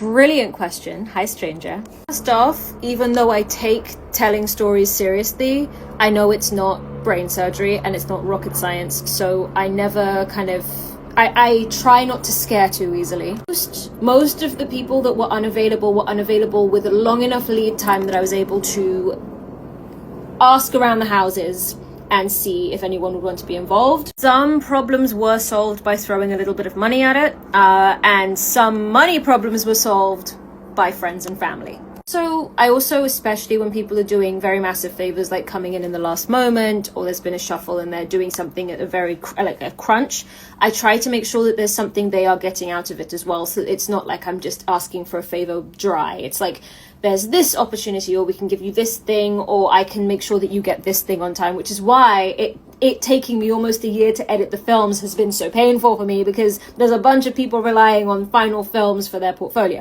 Brilliant question. Hi, stranger. First off, even though I take telling stories seriously, I know it's not brain surgery and it's not rocket science, so I never I try not to scare too easily. Most of the people that were unavailable with a long enough lead time that I was able to ask around the houses and see if anyone would want to be involved. Some problems were solved by throwing a little bit of money at it, and some money problems were solved by friends and family. So I also, especially when people are doing very massive favors, like coming in the last moment, or there's been a shuffle and they're doing something at a crunch, I try to make sure that there's something they are getting out of it as well. So it's not like I'm just asking for a favor dry. It's like, there's this opportunity, or we can give you this thing, or I can make sure that you get this thing on time, which is why it taking me almost a year to edit the films has been so painful for me, because there's a bunch of people relying on final films for their portfolio.